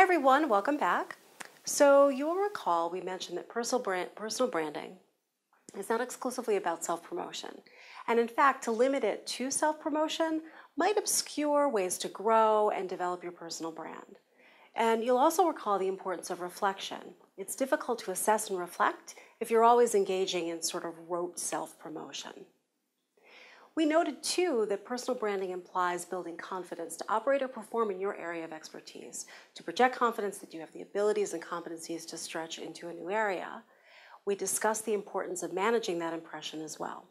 everyone, welcome back. So you will recall we mentioned that personal branding is not exclusively about self-promotion. And in fact, to limit it to self-promotion might obscure ways to grow and develop your personal brand. And you'll also recall the importance of reflection. It's difficult to assess and reflect if you're always engaging in sort of rote self-promotion. We noted, too, that personal branding implies building confidence to operate or perform in your area of expertise, to project confidence that you have the abilities and competencies to stretch into a new area. We discussed the importance of managing that impression as well.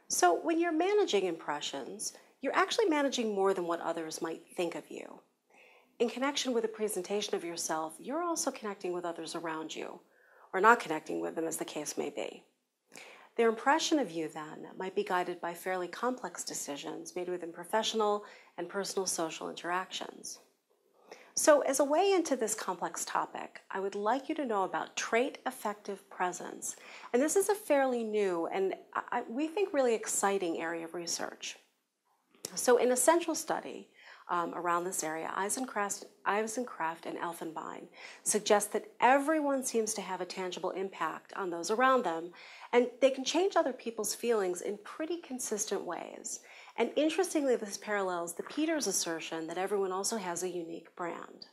So when you're managing impressions, you're actually managing more than what others might think of you. In connection with a presentation of yourself, you're also connecting with others around you, or not connecting with them as the case may be. Their impression of you, then, might be guided by fairly complex decisions made within professional and personal social interactions. So as a way into this complex topic, I would like you to know about trait affective presence. And this is a fairly new and we think really exciting area of research. So in a central study around this area, Eisencraft and Elfenbein suggest that everyone seems to have a tangible impact on those around them, and they can change other people's feelings in pretty consistent ways. And interestingly, this parallels the Peters assertion that everyone also has a unique brand.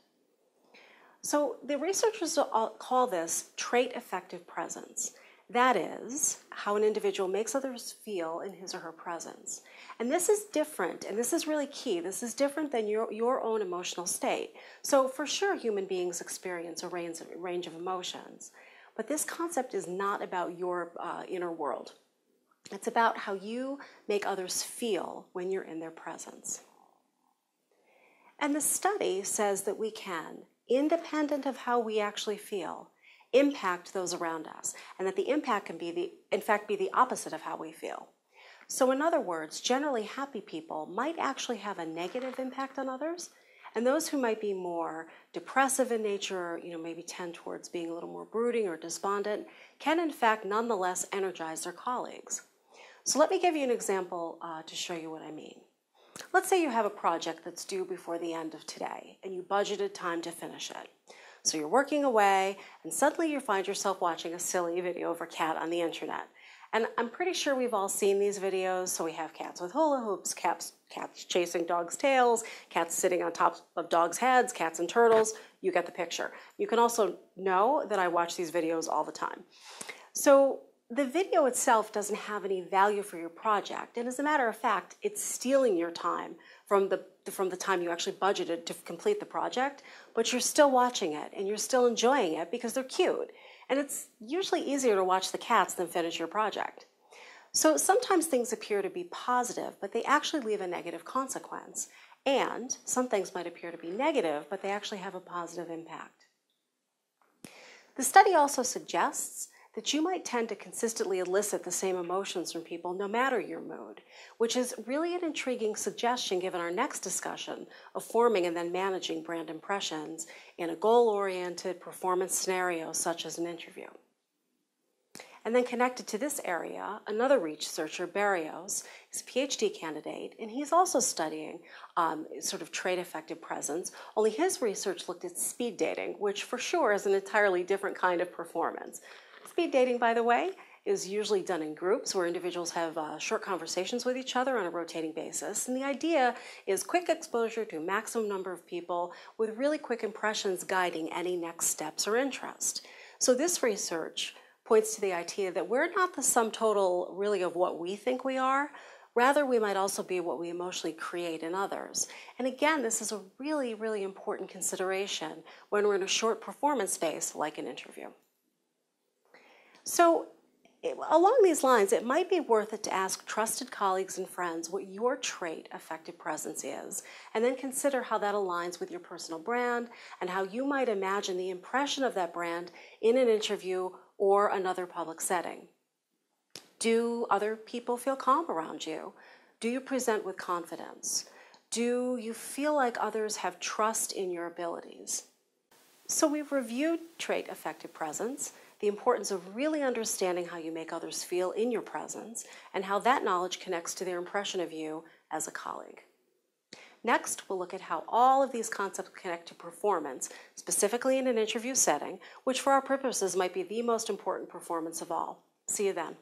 So the researchers call this trait affective presence. That is, how an individual makes others feel in his or her presence. And this is different, and this is really key. This is different than your own emotional state. So for sure, human beings experience a range of emotions. But this concept is not about your inner world. It's about how you make others feel when you're in their presence. And the study says that we can, independent of how we actually feel, impact those around us, and that the impact can in fact be the opposite of how we feel. So in other words, generally happy people might actually have a negative impact on others, and those who might be more depressive in nature, maybe tend towards being a little more brooding or despondent, can in fact nonetheless energize their colleagues. So let me give you an example to show you what I mean. Let's say you have a project that's due before the end of today, and you budgeted time to finish it. So you're working away, and suddenly you find yourself watching a silly video of a cat on the internet. And I'm pretty sure we've all seen these videos. So we have cats with hula hoops, cats chasing dogs' tails, cats sitting on top of dogs' heads, cats and turtles. You get the picture. You can also know that I watch these videos all the time. So the video itself doesn't have any value for your project. And as a matter of fact, it's stealing your time from the time you actually budgeted to complete the project, but you're still watching it and you're still enjoying it because they're cute. And it's usually easier to watch the cats than finish your project. So sometimes things appear to be positive, but they actually leave a negative consequence. And some things might appear to be negative, but they actually have a positive impact. The study also suggests that you might tend to consistently elicit the same emotions from people no matter your mood, which is really an intriguing suggestion given our next discussion of forming and then managing brand impressions in a goal-oriented performance scenario such as an interview. And then connected to this area, another researcher, Barrios, is a PhD candidate, and he's also studying sort of trait affective presence, only his research looked at speed dating, which for sure is an entirely different kind of performance. Speed dating, by the way, is usually done in groups where individuals have short conversations with each other on a rotating basis. And the idea is quick exposure to a maximum number of people with really quick impressions guiding any next steps or interest. So this research points to the idea that we're not the sum total really of what we think we are. Rather, we might also be what we emotionally create in others. And again, this is a really, really important consideration when we're in a short performance space like an interview. So along these lines, it might be worth it to ask trusted colleagues and friends what your trait affective presence is, and then consider how that aligns with your personal brand and how you might imagine the impression of that brand in an interview or another public setting. Do other people feel calm around you? Do you present with confidence? Do you feel like others have trust in your abilities? So we've reviewed trait affective presence, the importance of really understanding how you make others feel in your presence, and how that knowledge connects to their impression of you as a colleague. Next, we'll look at how all of these concepts connect to performance, specifically in an interview setting, which for our purposes might be the most important performance of all. See you then.